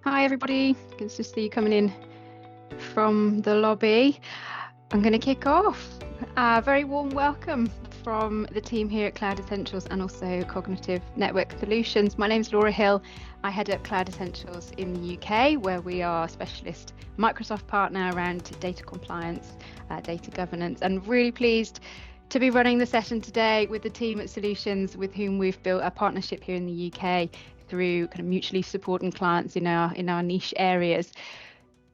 Hi everybody, good to see you coming in from the lobby. I'm going to kick off. Very warm welcome from the team here at Cloud Essentials and also Cognitive Network Solutions. My name's Laura Hill. I head up Cloud Essentials in the UK, where we are a specialist Microsoft partner around data compliance, data governance, and really pleased to be running the session today with the team at Solutions, with whom we've built a partnership here in the UK through kind of mutually supporting clients in our niche areas.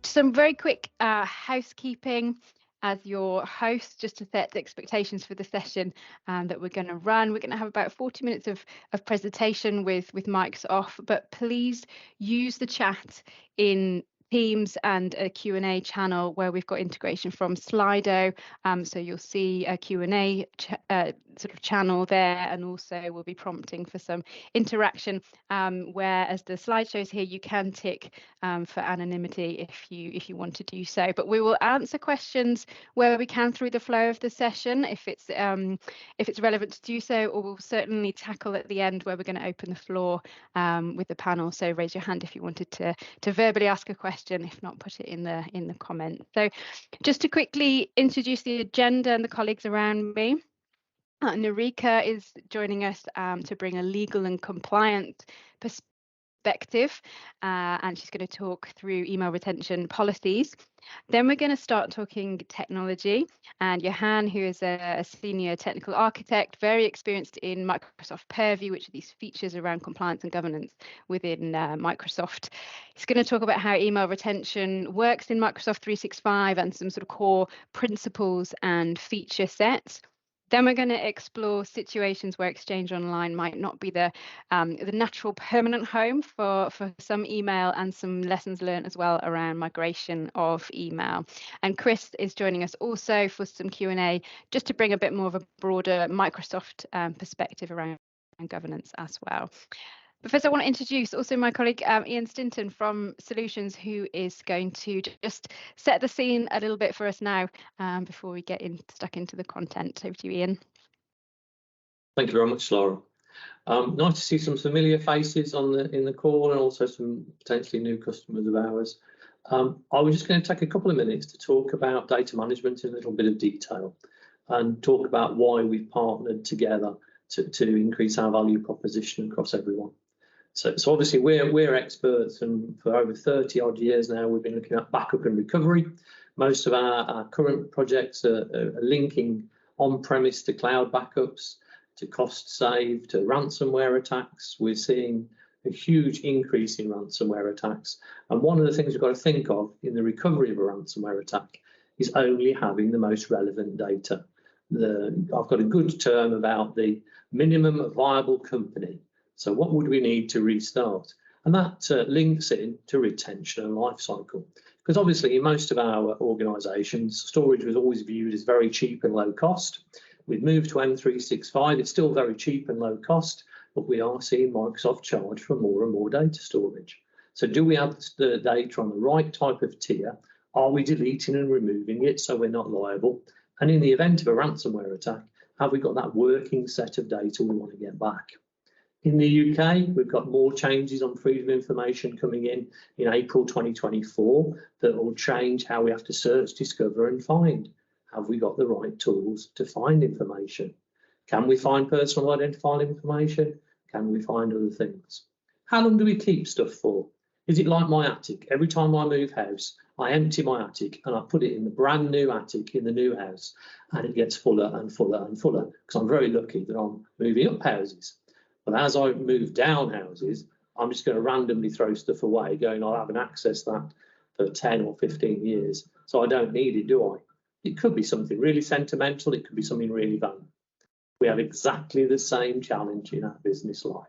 Some very quick housekeeping as your host, just to set the expectations for the session that we're going to run. We're going to have about 40 minutes of presentation with mics off, but please use the chat in Teams and a Q&A channel where we've got integration from Slido. So you'll see a Q&A sort of channel there, and also we'll be prompting for some interaction where, as the slide shows here, you can tick for anonymity if you want to do so. But we will answer questions where we can through the flow of the session if it's relevant to do so, or we'll certainly tackle at the end where we're going to open the floor with the panel. So raise your hand if you wanted to verbally ask a question. If not, put it in the comments. So just to quickly introduce the agenda and the colleagues around me. Narika is joining us to bring a legal and compliance perspective, and she's going to talk through email retention policies. Then we're going to start talking technology, and Johan, who is a senior technical architect, very experienced in Microsoft Purview, which are these features around compliance and governance within Microsoft. He's going to talk about how email retention works in Microsoft 365 and some sort of core principles and feature sets. Then we're going to explore situations where Exchange Online might not be the natural permanent home for some email, and some lessons learned as well around migration of email. And Chris is joining us also for some Q&A, just to bring a bit more of a broader Microsoft perspective around governance as well. But first, I want to introduce also my colleague Ian Stinton from Solutions, who is going to just set the scene a little bit for us now before we get stuck into the content. Over to you, Ian. Thank you very much, Laura. Nice to see some familiar faces in the call, and also some potentially new customers of ours. I was just going to take a couple of minutes to talk about data management in a little bit of detail, and talk about why we've partnered together to increase our value proposition across everyone. So obviously we're experts, and for over 30 odd years now we've been looking at backup and recovery. Most of our current projects are linking on-premise to cloud backups, to cost save, to ransomware attacks. We're seeing a huge increase in ransomware attacks, and one of the things we've got to think of in the recovery of a ransomware attack is only having the most relevant data. I've got a good term about the minimum viable company. So what would we need to restart? And that links in to retention and life cycle. Because obviously in most of our organisations, storage was always viewed as very cheap and low cost. We've moved to M365, it's still very cheap and low cost, but we are seeing Microsoft charge for more and more data storage. So do we have the data on the right type of tier? Are we deleting and removing it so we're not liable? And in the event of a ransomware attack, have we got that working set of data we want to get back? In the UK, we've got more changes on freedom of information coming in April 2024 that will change how we have to search, discover and find. Have we got the right tools to find information? Can we find personal identifying information? Can we find other things? How long do we keep stuff for? Is it like my attic? Every time I move house, I empty my attic and I put it in the brand new attic in the new house, and it gets fuller and fuller and fuller, because I'm very lucky that I'm moving up houses. But as I move down houses, I'm just going to randomly throw stuff away, going, I haven't accessed that for 10 or 15 years, so I don't need it, do I? It could be something really sentimental, it could be something really valuable. We have exactly the same challenge in our business life.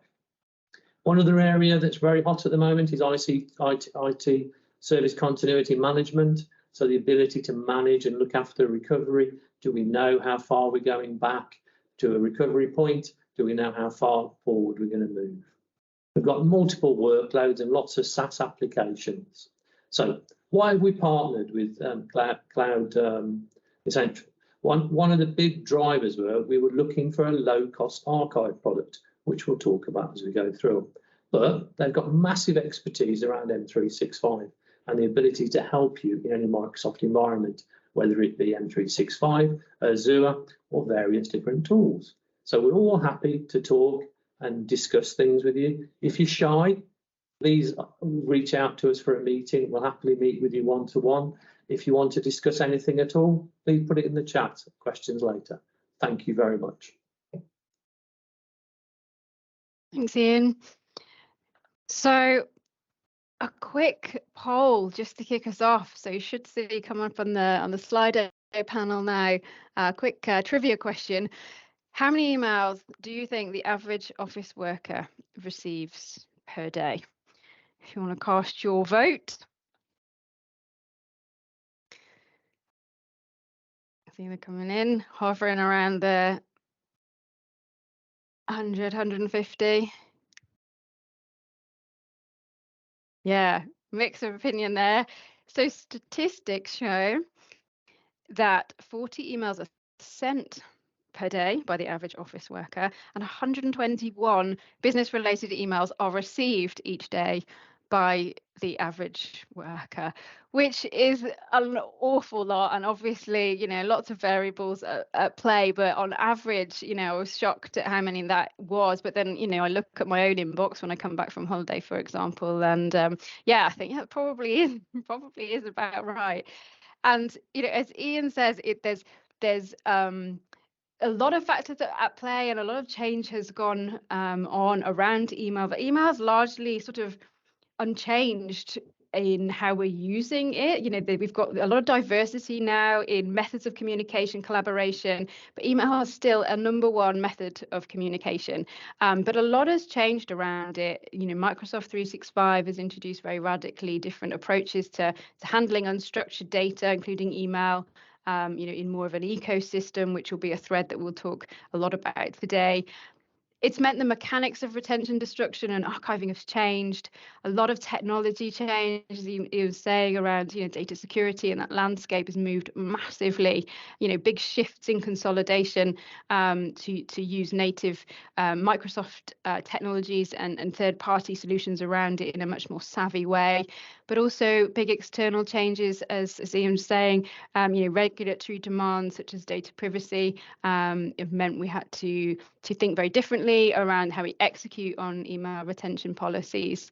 One other area that's very hot at the moment is IT service continuity management. So the ability to manage and look after recovery. Do we know how far we're going back to a recovery point? Do we know how far forward we're going to move? We've got multiple workloads and lots of SaaS applications. So why have we partnered with Cloud Essentials? One of the big drivers we were looking for a low-cost archive product, which we'll talk about as we go through. but they've got massive expertise around M365 and the ability to help you in any Microsoft environment, whether it be M365, Azure, or various different tools. So we're all happy to talk and discuss things with you. If you're shy, please reach out to us for a meeting. We'll happily meet with you one-to-one. If you want to discuss anything at all, please put it in the chat. Questions later. Thank you very much. Thanks, Ian. So a quick poll just to kick us off. So you should see come up on the Slido panel now. Quick trivia question. How many emails do you think the average office worker receives per day? If you want to cast your vote. I see they're coming in, hovering around the 100, 150. Yeah, mix of opinion there. So statistics show that 40 emails are sent per day by the average office worker, and 121 business-related emails are received each day by the average worker, which is an awful lot. And obviously, you know, lots of variables at play, but on average, you know, I was shocked at how many that was. But then, you know, I look at my own inbox when I come back from holiday, for example, and yeah, I think that probably is about right. And you know, as Ian says, there's a lot of factors at play, and a lot of change has gone on around email. But email is largely sort of unchanged in how we're using it. You know, we've got a lot of diversity now in methods of communication, collaboration, but email is still a number one method of communication. But a lot has changed around it. You know, Microsoft 365 has introduced very radically different approaches to handling unstructured data, including email. You know, in more of an ecosystem, which will be a thread that we'll talk a lot about today. It's meant the mechanics of retention, destruction, and archiving have changed. A lot of technology change, as he was saying, around, you know, data security, and that landscape has moved massively. You know, big shifts in consolidation to use native Microsoft technologies and third-party solutions around it in a much more savvy way. But also big external changes, as Ian was saying. You know, regulatory demands such as data privacy have meant we had to think very differently around how we execute on email retention policies.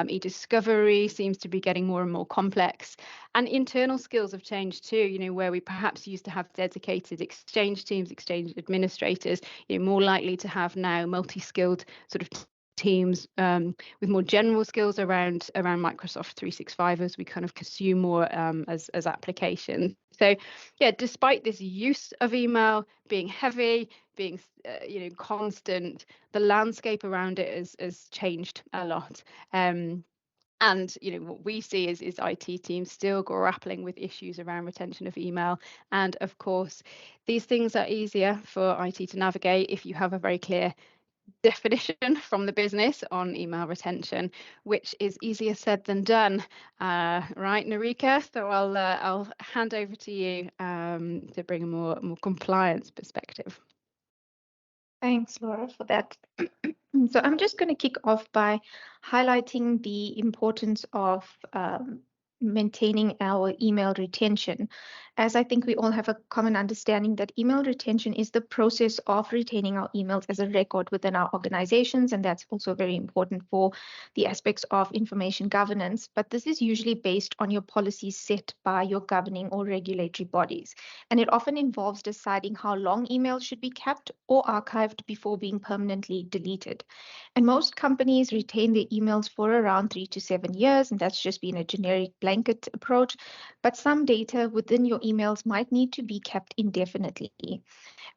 E-discovery seems to be getting more and more complex, and internal skills have changed too. You know, where we perhaps used to have dedicated exchange teams, exchange administrators, you know, more likely to have now multi-skilled sort of teams with more general skills around Microsoft 365 as we kind of consume more as applications. So yeah, despite this use of email being heavy, being you know, constant, the landscape around it has changed a lot. And you know, what we see is IT teams still grappling with issues around retention of email. And of course, these things are easier for IT to navigate if you have a very clear definition from the business on email retention, which is easier said than done, right, Narika? So I'll hand over to you to bring a more compliance perspective. Thanks, Laura, for that. So I'm just going to kick off by highlighting the importance of maintaining our email retention, as I think we all have a common understanding that email retention is the process of retaining our emails as a record within our organizations, and that's also very important for the aspects of information governance. But this is usually based on your policies set by your governing or regulatory bodies, and it often involves deciding how long emails should be kept or archived before being permanently deleted. And most companies retain their emails for around 3 to 7 years, and that's just been a generic blanket approach. But some data within your emails might need to be kept indefinitely.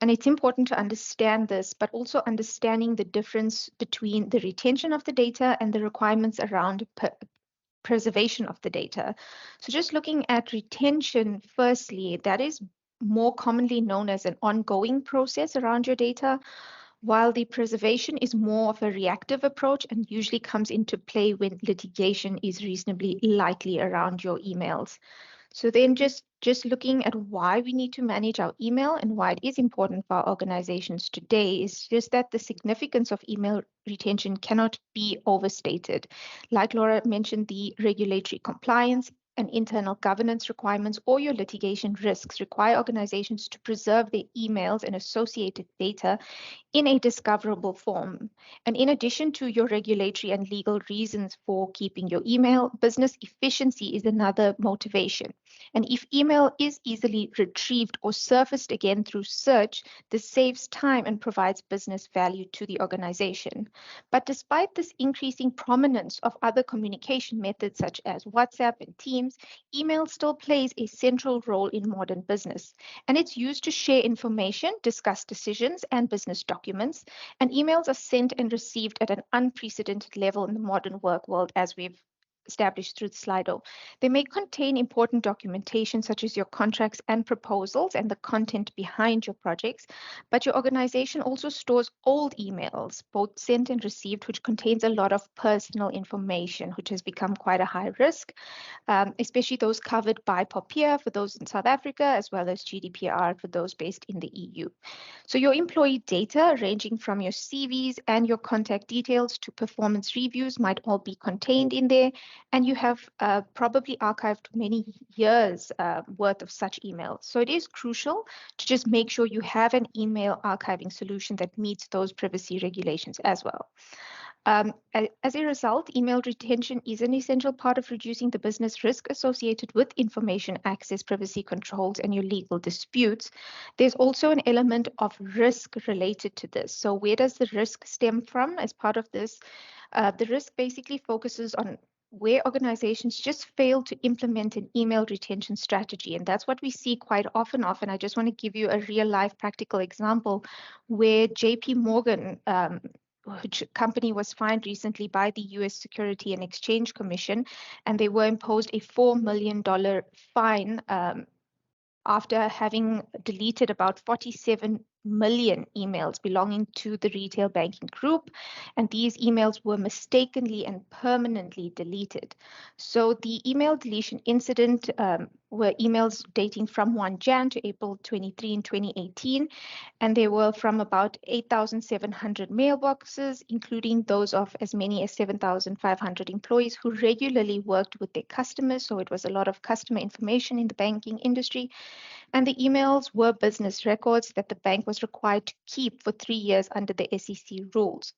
And it's important to understand this, but also understanding the difference between the retention of the data and the requirements around preservation of the data. So just looking at retention, firstly, that is more commonly known as an ongoing process around your data, while the preservation is more of a reactive approach and usually comes into play when litigation is reasonably likely around your emails. So then just just looking at why we need to manage our email and why it is important for our organizations today is just that the significance of email retention cannot be overstated. Like Laura mentioned, the regulatory compliance and internal governance requirements or your litigation risks require organizations to preserve their emails and associated data in a discoverable form. And in addition to your regulatory and legal reasons for keeping your email, business efficiency is another motivation. And if email is easily retrieved or surfaced again through search, this saves time and provides business value to the organization. But despite this increasing prominence of other communication methods such as WhatsApp and Teams, email still plays a central role in modern business. And it's used to share information, discuss decisions, and business documents. And emails are sent and received at an unprecedented level in the modern work world, as we've established through the Slido. They may contain important documentation such as your contracts and proposals and the content behind your projects, but your organization also stores old emails, both sent and received, which contains a lot of personal information, which has become quite a high risk, especially those covered by POPIA for those in South Africa, as well as GDPR for those based in the EU. So your employee data, ranging from your CVs and your contact details to performance reviews, might all be contained in there. And you have probably archived many years worth of such emails. So it is crucial to just make sure you have an email archiving solution that meets those privacy regulations as well. As a result, email retention is an essential part of reducing the business risk associated with information access, privacy controls, and your legal disputes. There's also an element of risk related to this. So where does the risk stem from as part of this? The risk basically focuses on where organizations just fail to implement an email retention strategy. And that's what we see quite often. I just want to give you a real life practical example where JP Morgan, which company was fined recently by the US Security and Exchange Commission, and they were imposed a $4 million fine after having deleted about 47 million emails belonging to the retail banking group, and these emails were mistakenly and permanently deleted. So the email deletion incident were emails dating from 1 Jan to April 23 in 2018, and they were from about 8,700 mailboxes, including those of as many as 7,500 employees who regularly worked with their customers. So it was a lot of customer information in the banking industry. And the emails were business records that the bank was required to keep for 3 years under the SEC rules.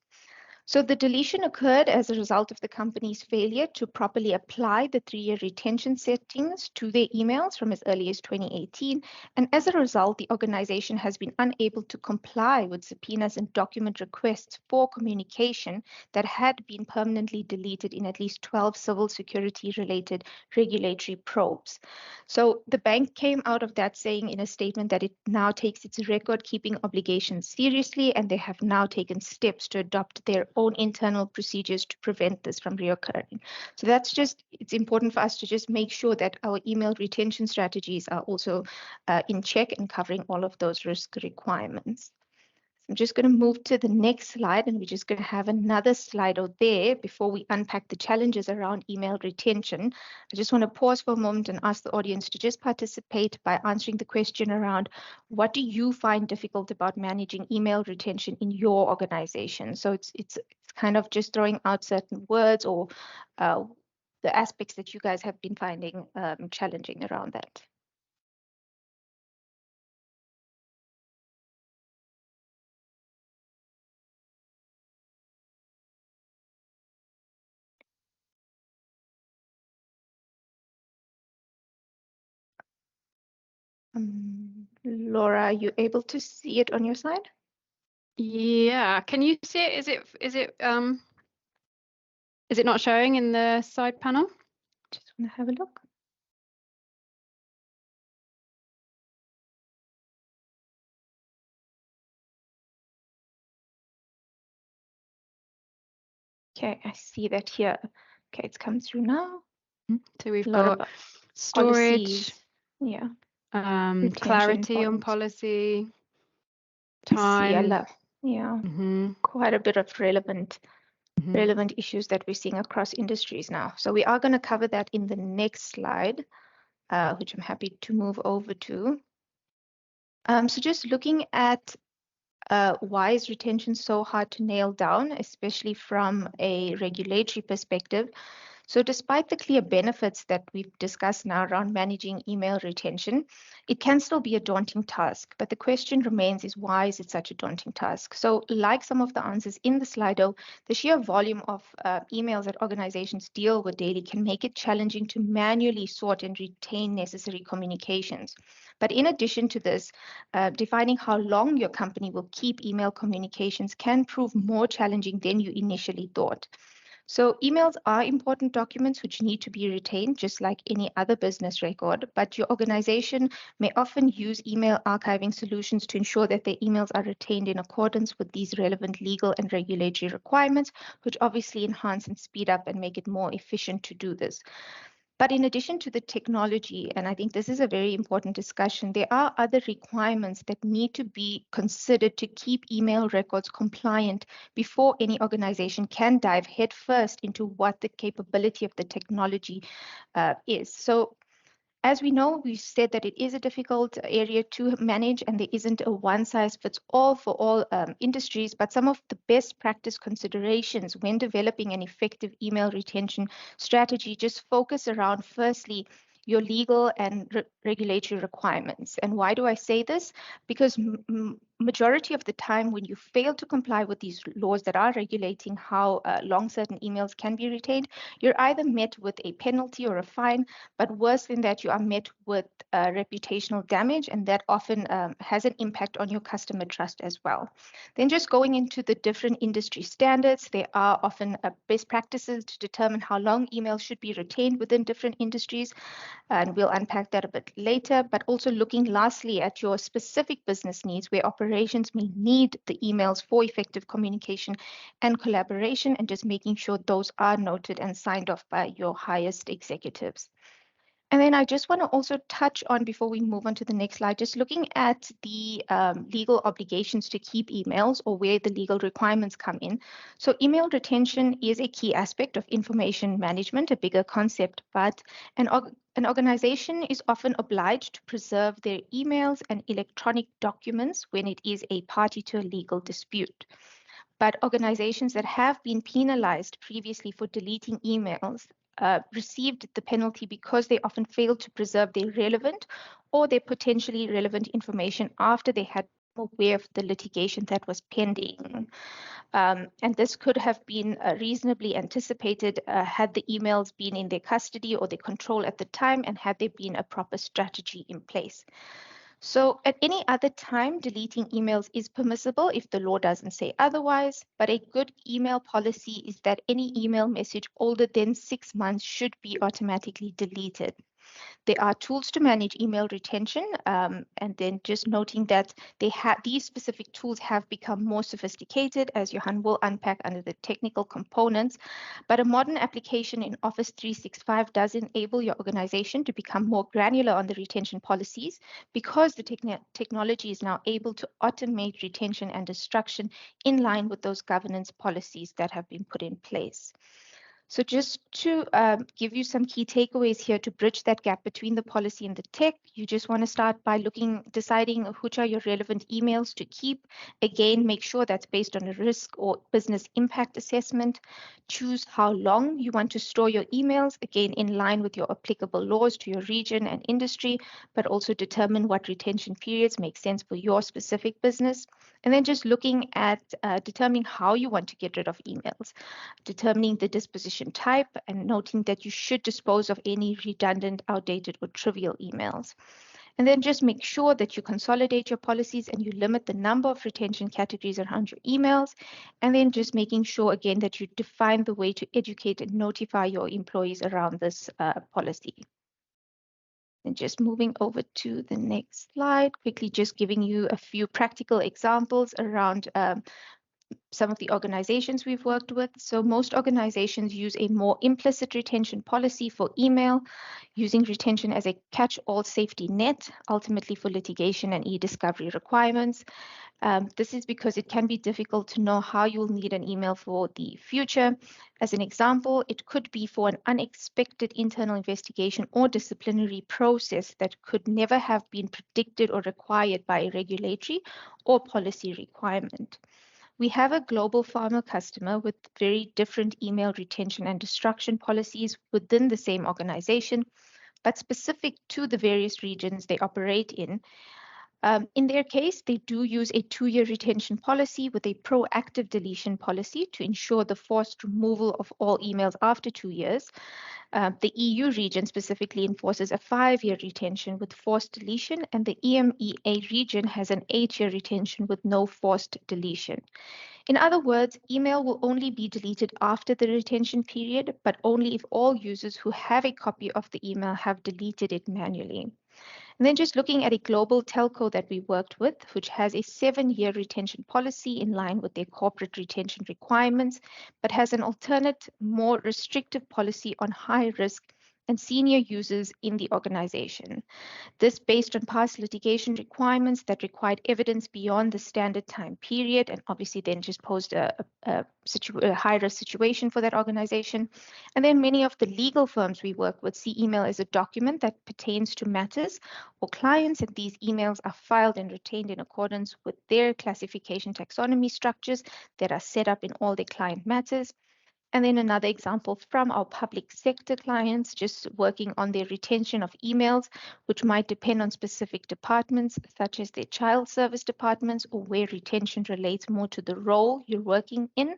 So the deletion occurred as a result of the company's failure to properly apply the 3-year retention settings to their emails from as early as 2018. And as a result, the organization has been unable to comply with subpoenas and document requests for communication that had been permanently deleted in at least 12 civil security related regulatory probes. So the bank came out of that saying in a statement that it now takes its record keeping obligations seriously, and they have now taken steps to adopt their own internal procedures to prevent this from reoccurring. So it's important for us to just make sure that our email retention strategies are also in check and covering all of those risk requirements. I'm just going to move to the next slide, and we're just going to have another slide out there before we unpack the challenges around email retention. I just want to pause for a moment and ask the audience to just participate by answering the question around what do you find difficult about managing email retention in your organization? So it's kind of just throwing out certain words or the aspects that you guys have been finding challenging around that. Laura, are you able to see it on your side? Yeah, can you see it? Is it not showing in the side panel? Just want to have a look. Okay, I see that here. Okay, it's come through now. So we've got storage, yeah, clarity on policy, time. Yeah, quite a bit of relevant issues that we're seeing across industries now. So we are going to cover that in the next slide. which I'm happy to move over to. So just looking at why is retention so hard to nail down, especially from a regulatory perspective? So despite the clear benefits that we've discussed now around managing email retention, it can still be a daunting task. But the question remains is why is it such a daunting task? So like some of the answers in the Slido, the sheer volume of emails that organizations deal with daily can make it challenging to manually sort and retain necessary communications. But in addition to this, defining how long your company will keep email communications can prove more challenging than you initially thought. So emails are important documents which need to be retained just like any other business record, but your organization may often use email archiving solutions to ensure that their emails are retained in accordance with these relevant legal and regulatory requirements, which obviously enhance and speed up and make it more efficient to do this. But in addition to the technology, and I think this is a very important discussion, there are other requirements that need to be considered to keep email records compliant before any organization can dive headfirst into what the capability of the technology is. So as we know, we've said that it is a difficult area to manage and there isn't a one size fits all for all industries, but some of the best practice considerations when developing an effective email retention strategy just focus around, firstly, your legal and regulatory requirements. And why do I say this? Because majority of the time when you fail to comply with these laws that are regulating how long certain emails can be retained, you're either met with a penalty or a fine, but worse than that, you are met with reputational damage, and that often has an impact on your customer trust as well. Then just going into the different industry standards, there are often best practices to determine how long emails should be retained within different industries, and we'll unpack that a bit later, but also looking lastly at your specific business needs where operations may need the emails for effective communication and collaboration, and just making sure those are noted and signed off by your highest executives. And then I just want to also touch on, before we move on to the next slide, just looking at the legal obligations to keep emails or where the legal requirements come in. So email retention is a key aspect of information management, a bigger concept, but an organization is often obliged to preserve their emails and electronic documents when it is a party to a legal dispute. But organizations that have been penalized previously for deleting emails received the penalty because they often failed to preserve their relevant or their potentially relevant information after they had been aware of the litigation that was pending. And this could have been reasonably anticipated had the emails been in their custody or their control at the time, and had there been a proper strategy in place. So at any other time, deleting emails is permissible if the law doesn't say otherwise, but a good email policy is that any email message older than 6 months should be automatically deleted. There are tools to manage email retention, and then just noting that these specific tools have become more sophisticated, as Johan will unpack under the technical components. But a modern application in Office 365 does enable your organization to become more granular on the retention policies, because the technology is now able to automate retention and destruction in line with those governance policies that have been put in place. So just to give you some key takeaways here to bridge that gap between the policy and the tech, you just want to start by deciding which are your relevant emails to keep. Again, make sure that's based on a risk or business impact assessment. Choose how long you want to store your emails, again, in line with your applicable laws to your region and industry, but also determine what retention periods make sense for your specific business. And then just looking at determining how you want to get rid of emails, determining the disposition type, and noting that you should dispose of any redundant, outdated, or trivial emails. And then just make sure that you consolidate your policies and you limit the number of retention categories around your emails. And then just making sure, again, that you define the way to educate and notify your employees around this policy. And just moving over to the next slide, quickly just giving you a few practical examples around some of the organizations we've worked with. So most organizations use a more implicit retention policy for email, using retention as a catch-all safety net, ultimately for litigation and e-discovery requirements. This is because it can be difficult to know how you'll need an email for the future. As an example, it could be for an unexpected internal investigation or disciplinary process that could never have been predicted or required by a regulatory or policy requirement. We have a global pharma customer with very different email retention and destruction policies within the same organization, but specific to the various regions they operate in. In their case, they do use a 2-year retention policy with a proactive deletion policy to ensure the forced removal of all emails after 2 years. The EU region specifically enforces a 5-year retention with forced deletion, and the EMEA region has an 8-year retention with no forced deletion. In other words, email will only be deleted after the retention period, but only if all users who have a copy of the email have deleted it manually. And then just looking at a global telco that we worked with, which has a 7-year retention policy in line with their corporate retention requirements, but has an alternate, more restrictive policy on high risk and senior users in the organization. This based on past litigation requirements that required evidence beyond the standard time period, and obviously then just posed a high-risk situation for that organization. And then many of the legal firms we work with see email as a document that pertains to matters or clients, and these emails are filed and retained in accordance with their classification taxonomy structures that are set up in all their client matters. And then another example from our public sector clients, just working on their retention of emails, which might depend on specific departments, such as their child service departments, or where retention relates more to the role you're working in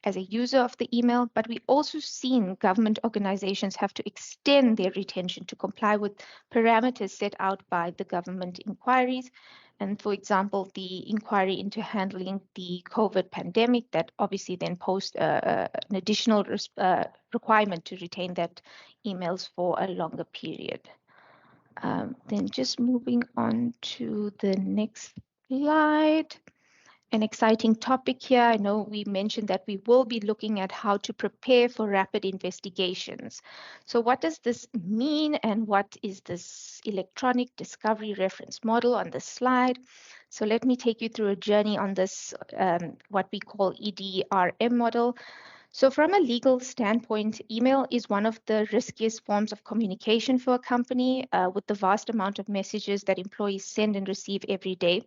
as a user of the email. But we also seen government organizations have to extend their retention to comply with parameters set out by the government inquiries. And for example, the inquiry into handling the COVID pandemic that obviously then posed an additional requirement to retain that emails for a longer period. Then just moving on to the next slide. An exciting topic here. I know we mentioned that we will be looking at how to prepare for rapid investigations. So what does this mean, and what is this electronic discovery reference model on this slide? So let me take you through a journey on this, what we call EDRM model. So from a legal standpoint, email is one of the riskiest forms of communication for a company, with the vast amount of messages that employees send and receive every day.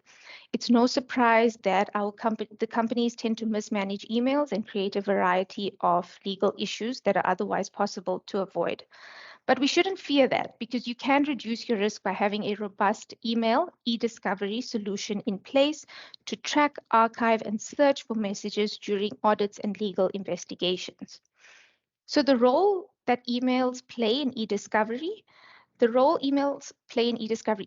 It's no surprise that the companies tend to mismanage emails and create a variety of legal issues that are otherwise possible to avoid. But we shouldn't fear that, because you can reduce your risk by having a robust email e-discovery solution in place to track, archive, and search for messages during audits and legal investigations. So the role that emails play in e-discovery,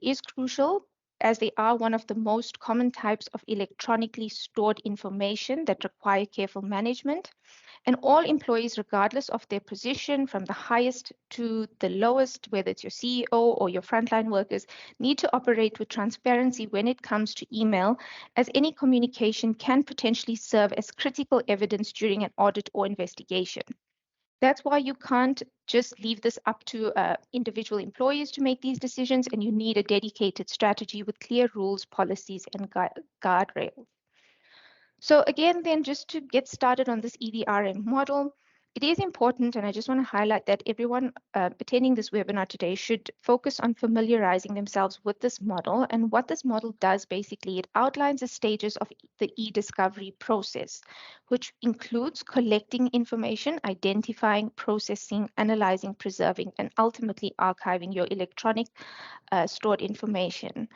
is crucial, as they are one of the most common types of electronically stored information that require careful management. And all employees, regardless of their position, from the highest to the lowest, whether it's your CEO or your frontline workers, need to operate with transparency when it comes to email, as any communication can potentially serve as critical evidence during an audit or investigation. That's why you can't just leave this up to individual employees to make these decisions, and you need a dedicated strategy with clear rules, policies, and guardrails. So again, then just to get started on this EDRM model, it is important, and I just want to highlight that everyone attending this webinar today should focus on familiarizing themselves with this model. And what this model does, basically, it outlines the stages of the e-discovery process, which includes collecting information, identifying, processing, analyzing, preserving, and ultimately archiving your electronic stored information.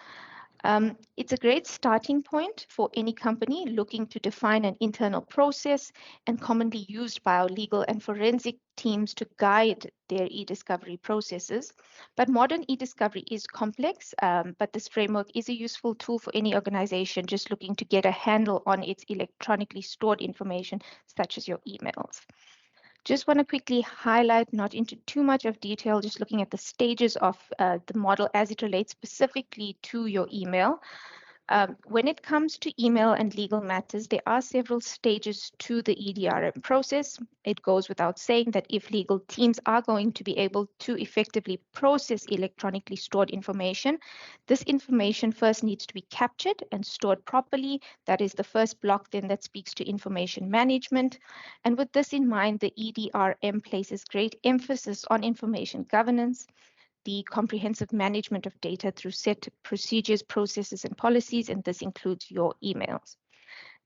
It's a great starting point for any company looking to define an internal process, and commonly used by our legal and forensic teams to guide their e-discovery processes. But modern e-discovery is complex, but this framework is a useful tool for any organization just looking to get a handle on its electronically stored information, such as your emails. Just want to quickly highlight, not into too much of detail, just looking at the stages of the model as it relates specifically to your email. When it comes to email and legal matters, there are several stages to the EDRM process. It goes without saying that if legal teams are going to be able to effectively process electronically stored information, this information first needs to be captured and stored properly. That is the first block then that speaks to information management. And with this in mind, the EDRM places great emphasis on information governance, the comprehensive management of data through set procedures, processes, and policies, and this includes your emails.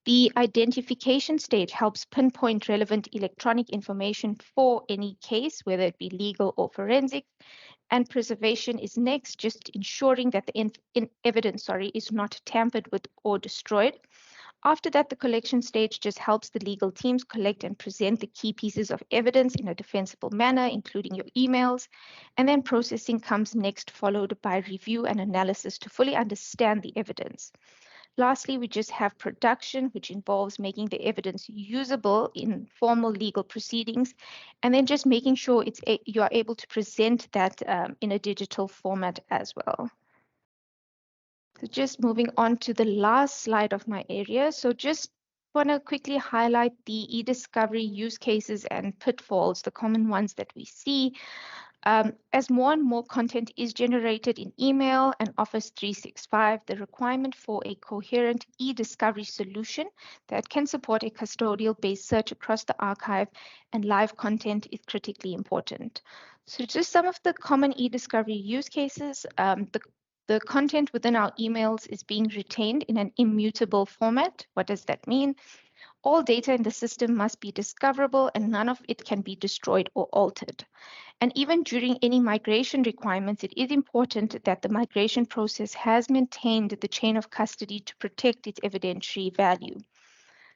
The identification stage helps pinpoint relevant electronic information for any case, whether it be legal or forensic, and preservation is next, just ensuring that the evidence is not tampered with or destroyed. After that, the collection stage just helps the legal teams collect and present the key pieces of evidence in a defensible manner, including your emails. And then processing comes next, followed by review and analysis to fully understand the evidence. Lastly, we just have production, which involves making the evidence usable in formal legal proceedings, and then just making sure you are able to present that in a digital format as well. So just moving on to the last slide of my area. So just want to quickly highlight the e-discovery use cases and pitfalls, the common ones that we see. As more and more content is generated in email and Office 365, the requirement for a coherent e-discovery solution that can support a custodial-based search across the archive and live content is critically important. So just some of the common e-discovery use cases, the content within our emails is being retained in an immutable format. What does that mean? All data in the system must be discoverable and none of it can be destroyed or altered. And even during any migration requirements, it is important that the migration process has maintained the chain of custody to protect its evidentiary value.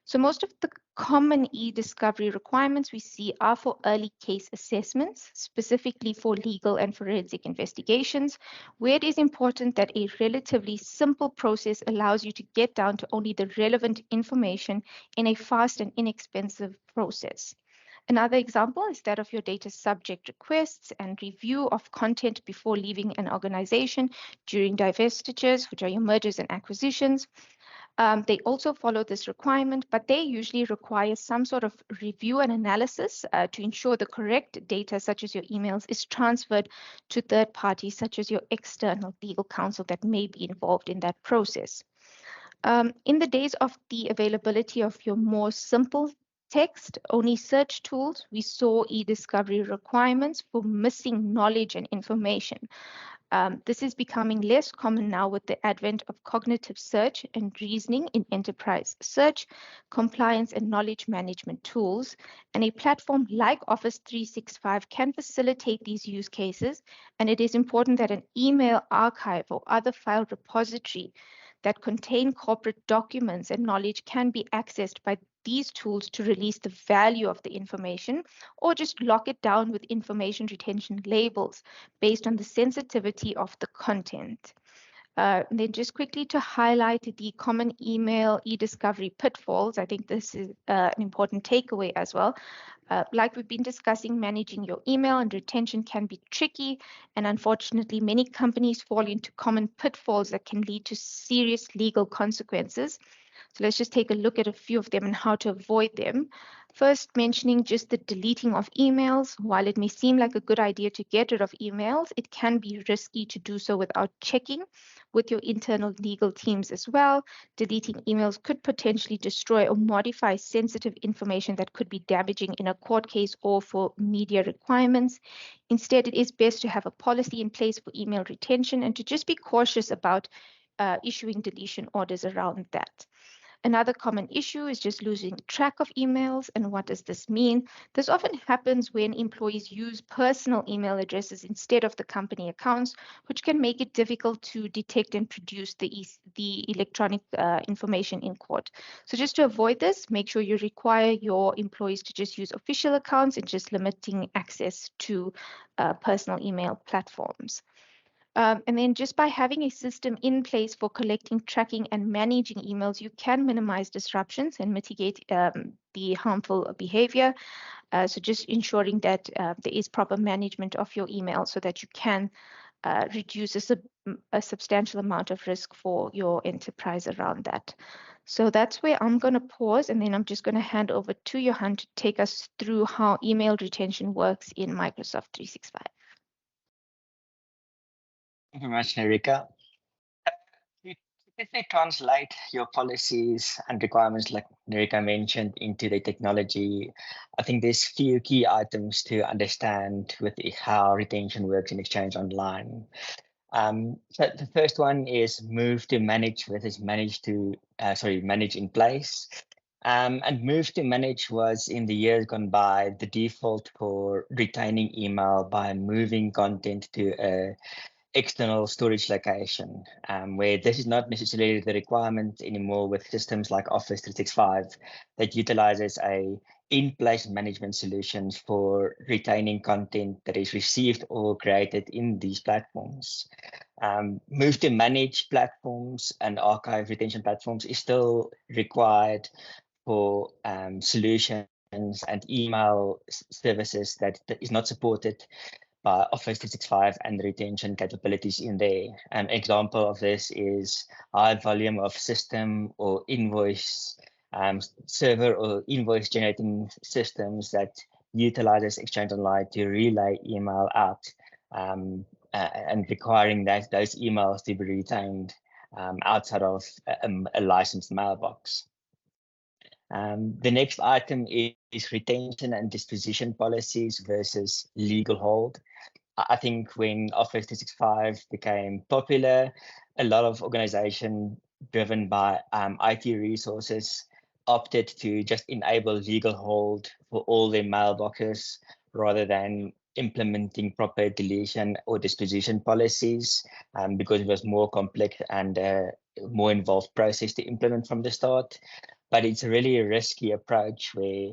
So most of the common e-discovery requirements we see are for early case assessments, specifically for legal and forensic investigations, where it is important that a relatively simple process allows you to get down to only the relevant information in a fast and inexpensive process. Another example is that of your data subject requests and review of content before leaving an organization during divestitures, which are your mergers and acquisitions. They also follow this requirement, but they usually require some sort of review and analysis to ensure the correct data, such as your emails, is transferred to third parties, such as your external legal counsel that may be involved in that process. In the days of the availability of your more simple text-only search tools, we saw e-discovery requirements for missing knowledge and information. This is becoming less common now with the advent of cognitive search and reasoning in enterprise search, compliance, and knowledge management tools. And a platform like Office 365 can facilitate these use cases. And it is important that an email archive or other file repository that contain corporate documents and knowledge can be accessed by these tools to release the value of the information, or just lock it down with information retention labels based on the sensitivity of the content. Then just quickly to highlight the common email e-discovery pitfalls, I think this is an important takeaway as well. Like we've been discussing, managing your email and retention can be tricky, and unfortunately, many companies fall into common pitfalls that can lead to serious legal consequences. So let's just take a look at a few of them and how to avoid them. First, mentioning just the deleting of emails. While it may seem like a good idea to get rid of emails, it can be risky to do so without checking with your internal legal teams as well. Deleting emails could potentially destroy or modify sensitive information that could be damaging in a court case or for media requirements. Instead, it is best to have a policy in place for email retention and to just be cautious about issuing deletion orders around that. Another common issue is just losing track of emails. And what does this mean? This often happens when employees use personal email addresses instead of the company accounts, which can make it difficult to detect and produce the electronic information in court. So just to avoid this, make sure you require your employees to just use official accounts and just limiting access to personal email platforms. And then just by having a system in place for collecting, tracking, and managing emails, you can minimize disruptions and mitigate the harmful behavior. So just ensuring that there is proper management of your email so that you can reduces a substantial amount of risk for your enterprise around that. So that's where I'm going to pause, and then I'm just going to hand over to Johan to take us through how email retention works in Microsoft 365. Thank you very much, Nerika. If they translate your policies and requirements, like Nerika mentioned, into the technology, I think there's few key items to understand with how retention works in Exchange Online. So the first one is move to manage versus manage in place. And move to manage was, in the years gone by, the default for retaining email by moving content to a external storage location, where this is not necessarily the requirement anymore with systems like Office 365 that utilizes a in-place management solutions for retaining content that is received or created in these platforms. Move to manage platforms and archive retention platforms is still required for solutions and email services that is not supported by Office 365 and the retention capabilities in there. An example of this is high volume of system or invoice server or invoice generating systems that utilizes Exchange Online to relay email out and requiring those emails to be retained outside of a licensed mailbox. The next item is retention and disposition policies versus legal hold. I think when Office 365 became popular, a lot of organizations driven by IT resources opted to just enable legal hold for all their mailboxes rather than implementing proper deletion or disposition policies because it was more complex and more involved process to implement from the start. But it's really a risky approach where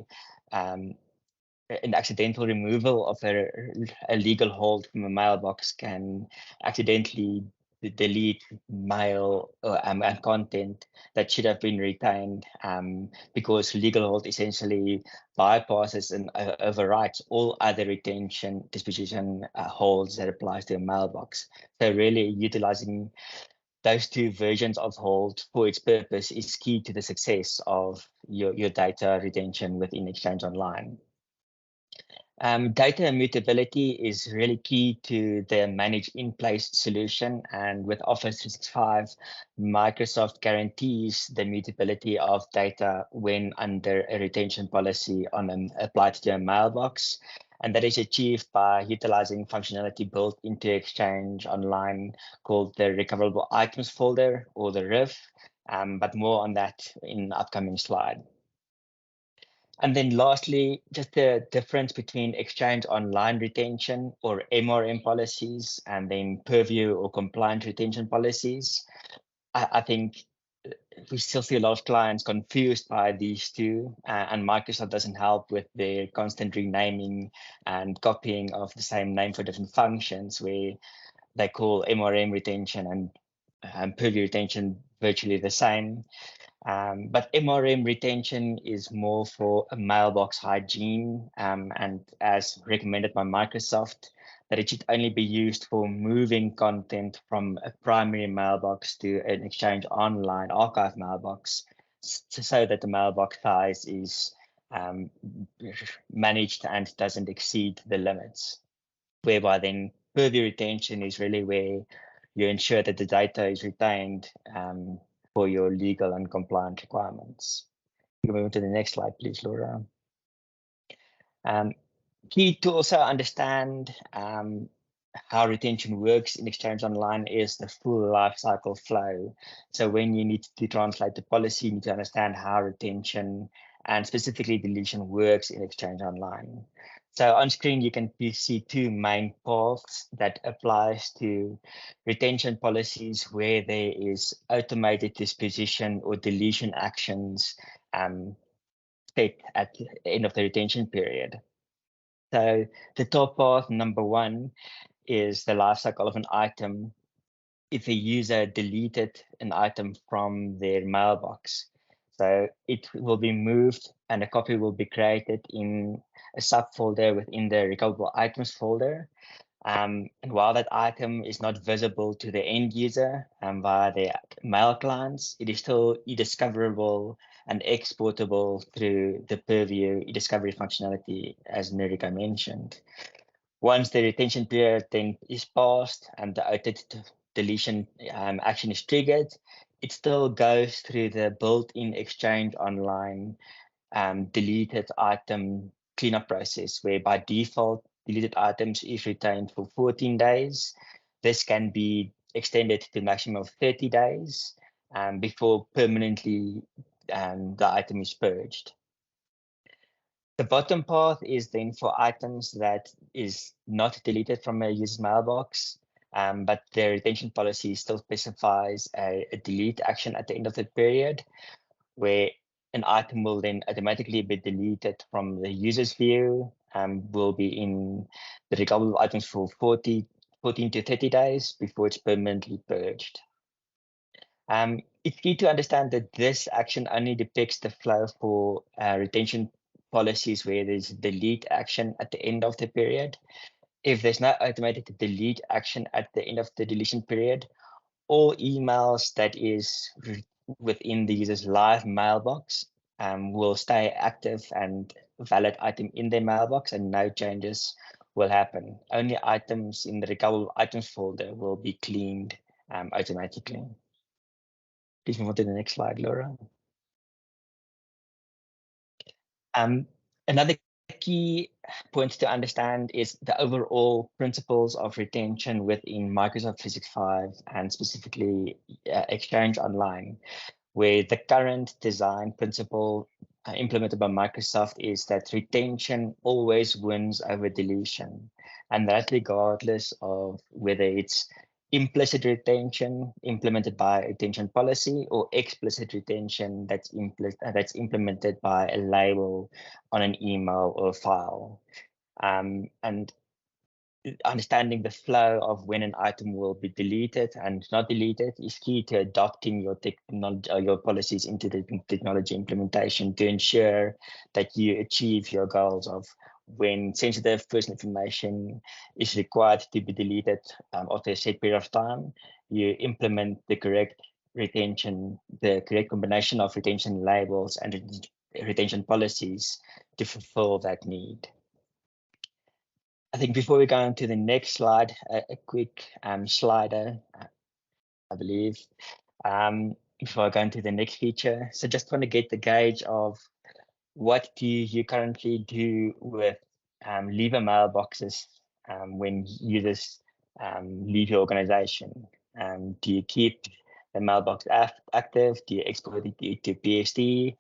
an accidental removal of a legal hold from a mailbox can accidentally delete mail and content that should have been retained because legal hold essentially bypasses and overrides all other retention disposition holds that applies to a mailbox. So really utilizing those two versions of hold for its purpose is key to the success of your data retention within Exchange Online. Data immutability is really key to the manage in place solution, and with Office 365, Microsoft guarantees the immutability of data when under a retention policy applied to a mailbox, and that is achieved by utilizing functionality built into Exchange Online called the recoverable items folder, or the RIF, but more on that in the upcoming slide. And then lastly, just the difference between Exchange Online retention or MRM policies and then purview or compliant retention policies. I think we still see a lot of clients confused by these two, and Microsoft doesn't help with their constant renaming and copying of the same name for different functions, where they call MRM retention and purview retention virtually the same. But MRM retention is more for a mailbox hygiene, and as recommended by Microsoft, that it should only be used for moving content from a primary mailbox to an Exchange Online archive mailbox, so that the mailbox size is managed and doesn't exceed the limits. Whereby then purview retention is really where you ensure that the data is retained for your legal and compliant requirements. You can move to the next slide, please, Laura. Key to also understand how retention works in Exchange Online is the full life cycle flow. So when you need to translate the policy, you need to understand how retention and specifically deletion works in Exchange Online. So on screen, you can see two main paths that applies to retention policies where there is automated disposition or deletion actions set at the end of the retention period. So the top path, number one, is the life cycle of an item if a user deleted an item from their mailbox. So it will be moved and a copy will be created in a subfolder within the recoverable items folder. And while that item is not visible to the end user via their mail clients, it is still e-discoverable and exportable through the Purview e-discovery functionality, as Nerika mentioned. Once the retention period then is passed and the auto deletion action is triggered, it still goes through the built-in Exchange Online deleted item cleanup process, where by default, deleted items is retained for 14 days. This can be extended to a maximum of 30 days before permanently the item is purged. The bottom path is then for items that is not deleted from a user's mailbox, but the retention policy still specifies a delete action at the end of the period, where an item will then automatically be deleted from the user's view and will be in the recoverable items for 14 to 30 days before it's permanently purged. It's key to understand that this action only depicts the flow for retention policies where there's a delete action at the end of the period. If there's no automatic delete action at the end of the deletion period, all emails that is within the user's live mailbox will stay active and valid item in their mailbox, and no changes will happen. Only items in the recoverable items folder will be cleaned automatically. Please move on to the next slide, Laura. Another key point to understand is the overall principles of retention within Microsoft 365 and specifically Exchange Online, where the current design principle implemented by Microsoft is that retention always wins over deletion, and that regardless of whether it's implicit retention implemented by a retention policy or explicit retention that's implemented by a label on an email or file. And understanding the flow of when an item will be deleted and not deleted is key to adopting your technology or your policies into the technology implementation to ensure that you achieve your goals of when sensitive personal information is required to be deleted after a set period of time, you implement the correct retention, the correct combination of retention labels and retention policies to fulfill that need. I think before we go on to the next slide, a quick slider, I believe, before I go into the next feature. So just want to get the gauge of what do you currently do with leaver mailboxes when users leave your organization. Do you keep the mailbox active? Do you export it to PSD?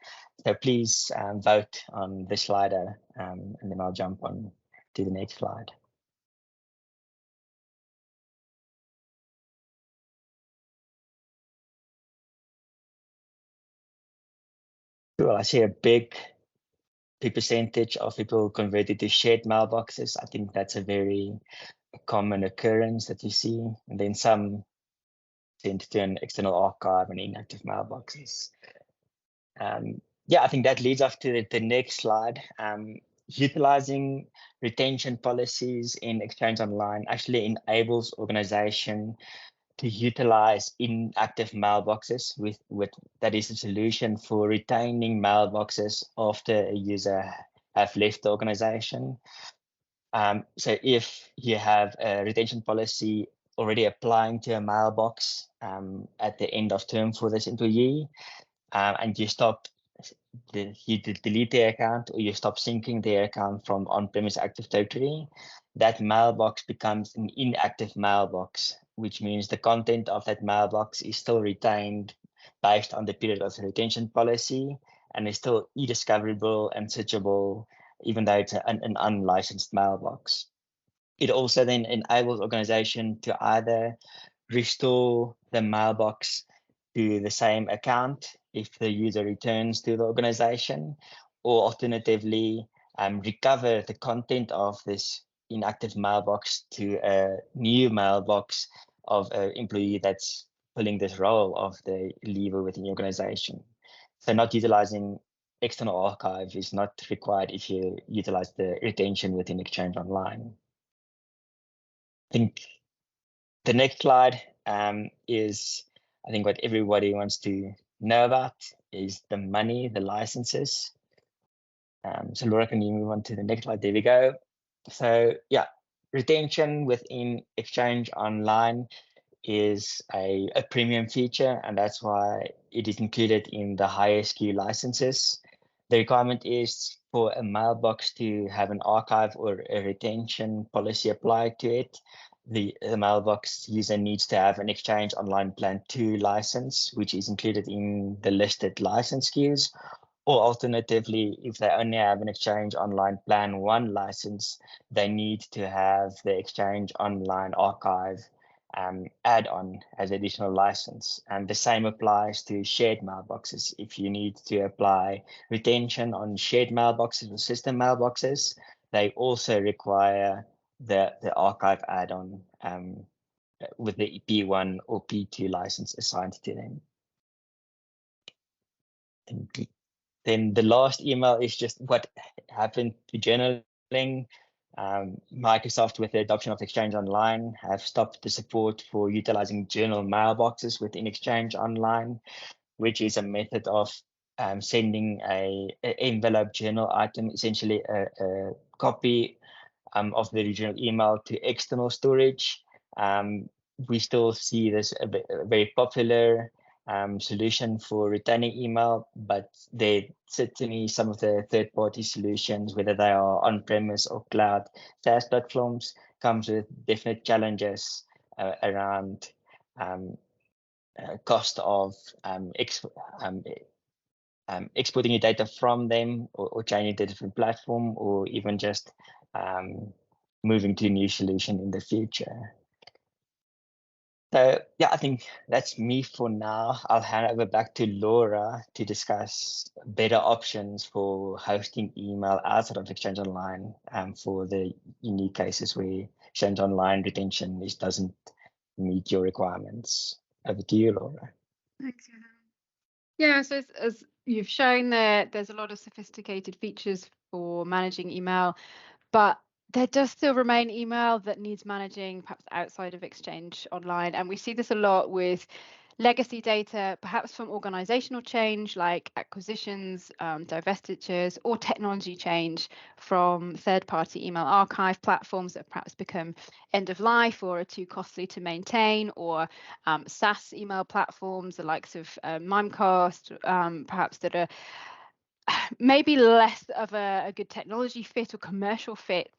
So please vote on the slider and then I'll jump on to the next slide. Well, I see a big percentage of people converted to shared mailboxes. I think that's a very common occurrence that you see. And then some sent to an external archive and inactive mailboxes. Yeah, I think that leads us to the next slide. Utilizing retention policies in Exchange Online actually enables organization to utilize inactive mailboxes with that is a solution for retaining mailboxes after a user have left the organization. So if you have a retention policy already applying to a mailbox at the end of term for this employee, and you delete their account or you stop syncing their account from on-premise Active Directory, that mailbox becomes an inactive mailbox, which means the content of that mailbox is still retained based on the period of the retention policy and is still e-discoverable and searchable, even though it's an unlicensed mailbox. It also then enables organization to either restore the mailbox to the same account if the user returns to the organization, or alternatively recover the content of this inactive mailbox to a new mailbox of an employee that's filling this role of the leaver within the organization. So not utilizing external archive is not required if you utilize the retention within Exchange Online. think the next slide is, I think, what everybody wants to know about is the money, the licenses. So Laura, can you move on to the next slide? There we go. So yeah, retention within Exchange Online is a premium feature, and that's why it is included in the higher SKU licenses. The requirement is for a mailbox to have an archive or a retention policy applied to it. The mailbox user needs to have an Exchange Online Plan 2 license, which is included in the listed license SKUs. Or alternatively, if they only have an Exchange Online Plan 1 license, they need to have the Exchange Online Archive add-on as additional license. And the same applies to shared mailboxes. If you need to apply retention on shared mailboxes or system mailboxes, they also require the archive add-on with the P1 or P2 license assigned to them. Then the last email is just what happened to journaling. Microsoft, with the adoption of Exchange Online, have stopped the support for utilizing journal mailboxes within Exchange Online, which is a method of sending an envelope journal item, essentially a copy of the original email to external storage. We still see this a very popular solution for retaining email, but there certainly some of the third-party solutions, whether they are on-premise or cloud SaaS platforms, comes with definite challenges around cost of exporting your data from them, or changing to a different platform, or even just moving to a new solution in the future. So yeah, I think that's me for now. I'll hand over back to Laura to discuss better options for hosting email outside of Exchange Online for the unique cases where Exchange Online retention doesn't meet your requirements. Over to you, Laura. Thanks, Johan. Yeah, so as you've shown there's a lot of sophisticated features for managing email, but there does still remain email that needs managing perhaps outside of Exchange Online. And we see this a lot with legacy data, perhaps from organizational change like acquisitions, divestitures, or technology change from third-party email archive platforms that have perhaps become end of life or are too costly to maintain, or SaaS email platforms, the likes of Mimecast, perhaps that are maybe less of a good technology fit or commercial fit,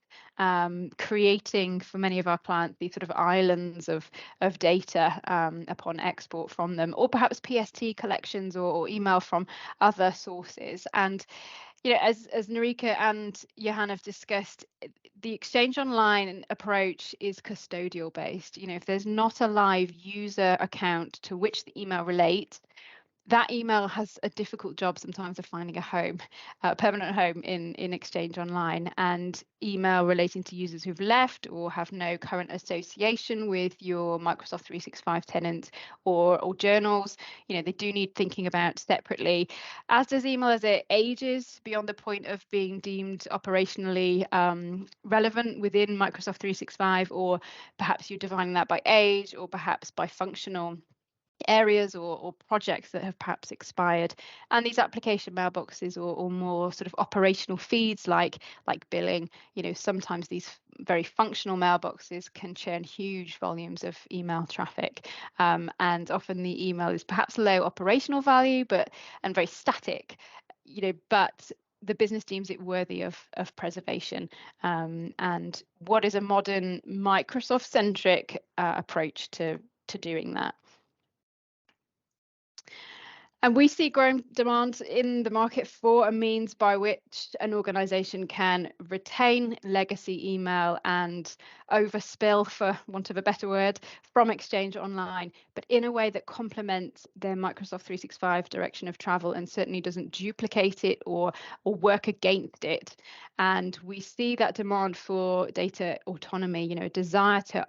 creating for many of our clients these sort of islands of data upon export from them, or perhaps PST collections or email from other sources. And as Nerika and Johan have discussed, the Exchange Online approach is custodial based. If there's not a live user account to which the email relates, that email has a difficult job sometimes of finding a home, a permanent home in Exchange Online. And email relating to users who've left or have no current association with your Microsoft 365 tenant or journals, they do need thinking about separately, as does email as it ages beyond the point of being deemed operationally relevant within Microsoft 365, or perhaps you're defining that by age, or perhaps by functional areas or projects that have perhaps expired. And these application mailboxes or more sort of operational feeds like billing, sometimes these very functional mailboxes can churn huge volumes of email traffic, and often the email is perhaps low operational value and very static, but the business deems it worthy of preservation. And what is a modern Microsoft centric approach to doing that? And we see growing demand in the market for a means by which an organisation can retain legacy email and overspill, for want of a better word, from Exchange Online, but in a way that complements their Microsoft 365 direction of travel and certainly doesn't duplicate it or work against it. And we see that demand for data autonomy, a desire to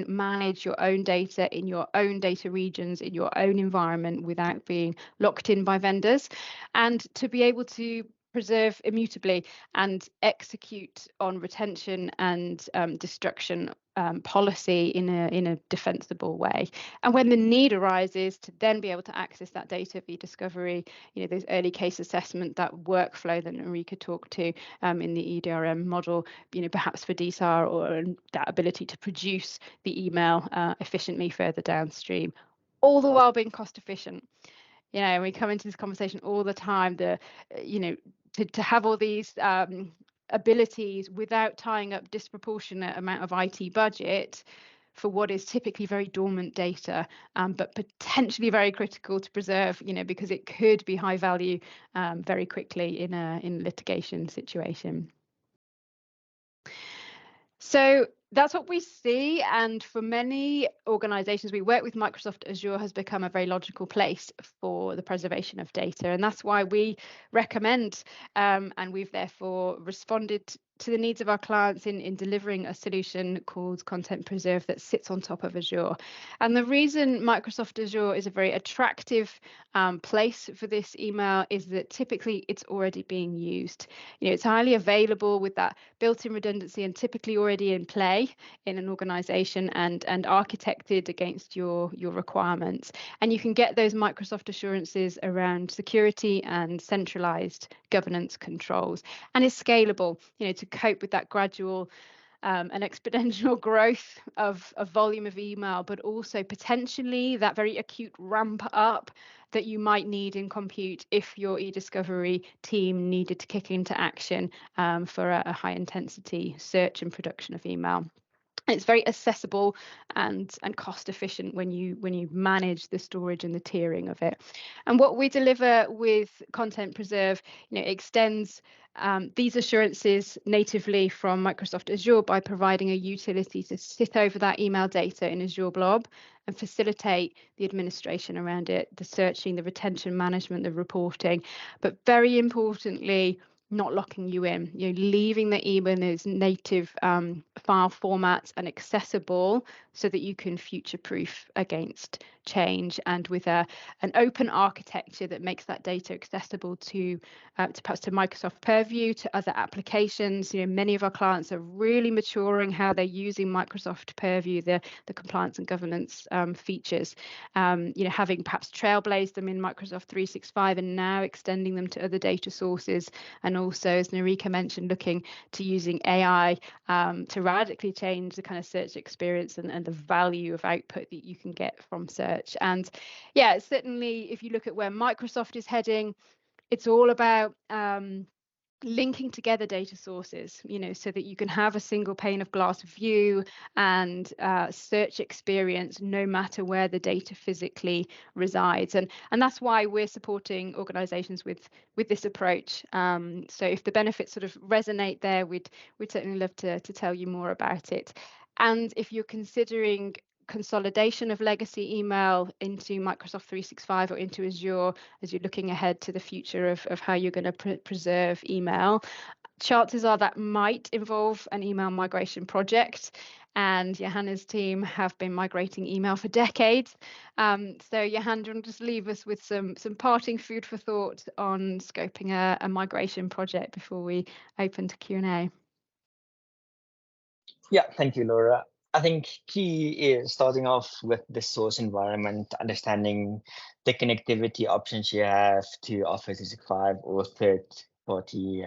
manage your own data in your own data regions, in your own environment, without being locked in by vendors, and to be able to preserve immutably and execute on retention and destruction policy in a defensible way. And when the need arises to then be able to access that data via discovery, those early case assessment, that workflow that Narika talked to in the EDRM model, perhaps for DSAR, or that ability to produce the email efficiently further downstream, all the while being cost efficient. We come into this conversation all the time, to have all these abilities without tying up disproportionate amount of IT budget for what is typically very dormant data, but potentially very critical to preserve, because it could be high value very quickly in a litigation situation. So that's what we see, and for many organizations we work with, Microsoft Azure has become a very logical place for the preservation of data, and that's why we recommend and we've therefore responded to the needs of our clients in delivering a solution called Content Preserve that sits on top of Azure. And the reason Microsoft Azure is a very attractive place for this email is that typically it's already being used. It's highly available with that built-in redundancy and typically already in play in an organization and architected against your requirements. And you can get those Microsoft assurances around security and centralized governance controls. And it's scalable, to cope with that gradual and exponential growth of volume of email, but also potentially that very acute ramp up that you might need in compute if your e-discovery team needed to kick into action for a high intensity search and production of email. It's very accessible and cost efficient when you manage the storage and the tiering of it. And what we deliver with Content Preserve, extends these assurances natively from Microsoft Azure by providing a utility to sit over that email data in Azure Blob and facilitate the administration around it, the searching, the retention management, the reporting, but very importantly, not locking you in, leaving the email in those native file formats and accessible so that you can future-proof against change, and with an open architecture that makes that data accessible to perhaps to Microsoft Purview, to other applications. Many of our clients are really maturing how they're using Microsoft Purview, the compliance and governance features, having perhaps trailblazed them in Microsoft 365 and now extending them to other data sources, and also, as Narika mentioned, looking to using AI to radically change the kind of search experience and the value of output that you can get from search. And yeah, certainly if you look at where Microsoft is heading, it's all about linking together data sources, so that you can have a single pane of glass view and search experience no matter where the data physically resides. And that's why we're supporting organizations with this approach. So if the benefits sort of resonate there, we'd certainly love to tell you more about it. And if you're considering consolidation of legacy email into Microsoft 365 or into Azure as you're looking ahead to the future of how you're going to preserve email, chances are that might involve an email migration project. And Johanna's team have been migrating email for decades. So Johanna, do you want to just leave us with some parting food for thought on scoping a migration project before we open to Q&A? Yeah, thank you, Laura. I think key is starting off with the source environment, understanding the connectivity options you have to Office 365 or third-party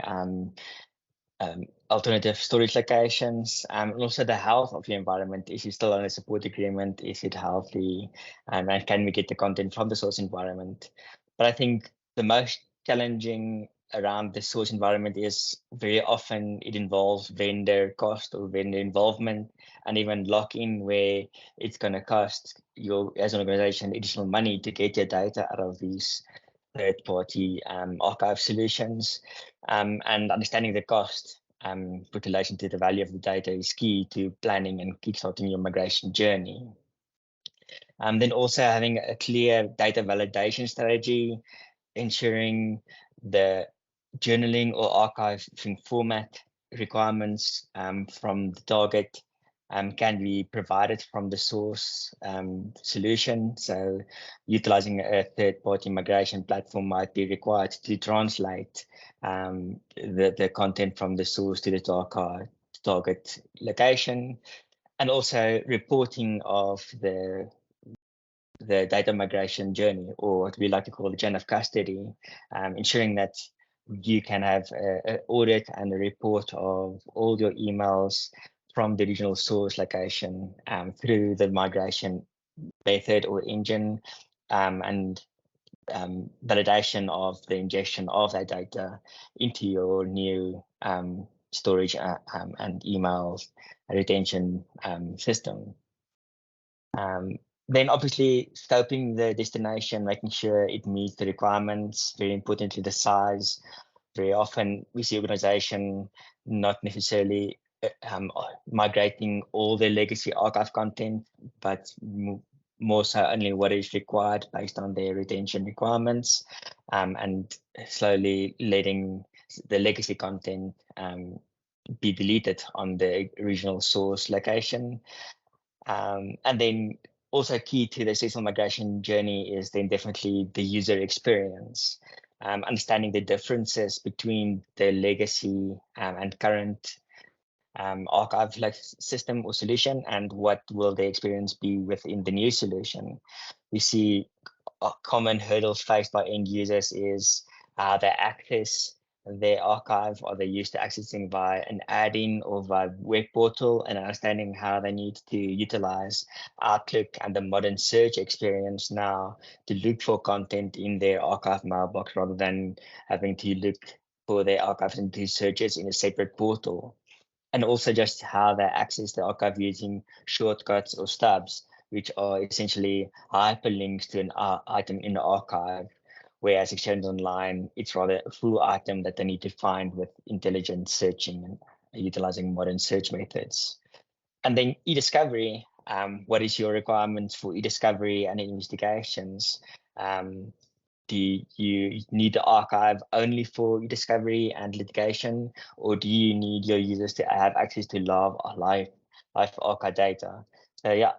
alternative storage locations, and also the health of your environment. Is it still on a support agreement? Is it healthy? And can we get the content from the source environment? But I think the most challenging around the source environment is very often it involves vendor cost or vendor involvement, and even lock-in where it's going to cost you as an organization additional money to get your data out of these third-party archive solutions. And understanding the cost with relation to the value of the data is key to planning and kickstarting your migration journey. Then also having a clear data validation strategy, ensuring the journaling or archiving format requirements from the target can be provided from the source solution. So utilizing a third-party migration platform might be required to translate the content from the source to the target location, and also reporting of the data migration journey, or what we like to call the chain of custody, ensuring that you can have an audit and a report of all your emails from the original source location through the migration method or engine, and validation of the ingestion of that data into your new storage and email retention system. Then obviously scoping the destination, making sure it meets the requirements, very importantly the size. Very often we see organization not necessarily migrating all their legacy archive content, but more so only what is required based on their retention requirements, and slowly letting the legacy content be deleted on the original source location. And then also key to the successful migration journey is then definitely the user experience, understanding the differences between the legacy and current archive system or solution, and what will the experience be within the new solution. We see common hurdles faced by end users is they access their archive, or they're used to accessing via an add-in or via web portal, and understanding how they need to utilize Outlook and the modern search experience now to look for content in their archive mailbox, rather than having to look for their archives and do searches in a separate portal. And also just how they access the archive using shortcuts or stubs, which are essentially hyperlinks to an item in the archive, whereas extended online, it's rather a full item that they need to find with intelligent searching and utilizing modern search methods. And then e-discovery, what is your requirements for e-discovery and investigations? Do you need the archive only for e-discovery and litigation, or do you need your users to have access to live archive data? So yeah,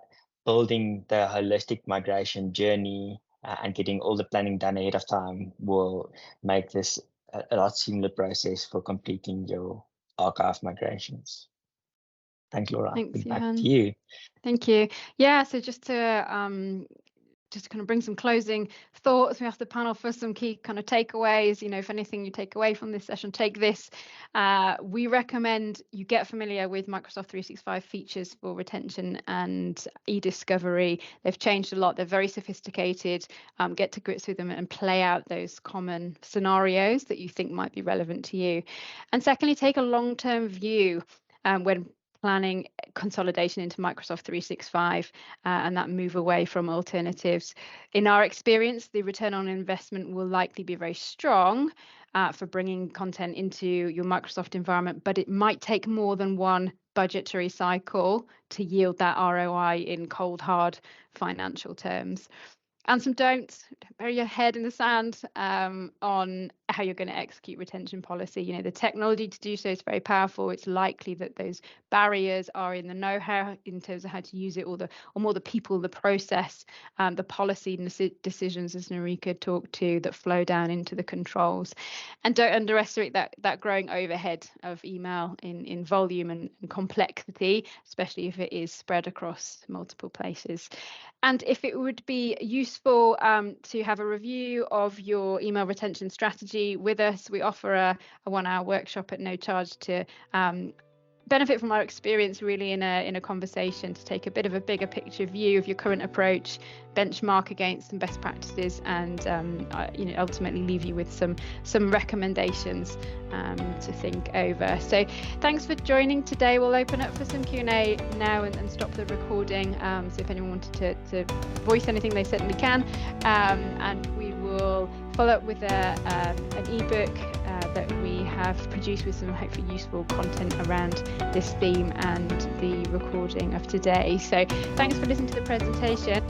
building the holistic migration journey and getting all the planning done ahead of time will make this a lot seamless process for completing your archive migrations. Thanks, Laura. Thanks, Back Johan. to you. Thank you. Yeah, so just to kind of bring some closing thoughts, we asked the panel for some key kind of takeaways. You know, if anything you take away from this session, take this. We recommend you get familiar with Microsoft 365 features for retention and e-discovery. They've changed a lot. They're very sophisticated. Get to grips with them and play out those common scenarios that you think might be relevant to you. And secondly, take a long-term view when planning consolidation into Microsoft 365 and that move away from alternatives. In our experience, the return on investment will likely be very strong for bringing content into your Microsoft environment, but it might take more than one budgetary cycle to yield that ROI in cold, hard financial terms. And some don'ts: bury your head in the sand on how you're going to execute retention policy. You know, the technology to do so is very powerful. It's likely that those barriers are in the know-how in terms of how to use it, or more the people, the process, the policy and the decisions, as Narika talked to, that flow down into the controls. And don't underestimate that growing overhead of email in volume and complexity, especially if it is spread across multiple places. And if it would be useful to have a review of your email retention strategy with us, we offer a 1-hour workshop at no charge to benefit from our experience really in a conversation, to take a bit of a bigger picture view of your current approach, benchmark against some best practices, and ultimately leave you with some recommendations to think over. So thanks for joining today. We'll open up for some Q&A now and stop the recording. So if anyone wanted to voice anything, they certainly can, and we will follow up with an ebook that we have produced with some hopefully useful content around this theme and the recording of today. So thanks for listening to the presentation.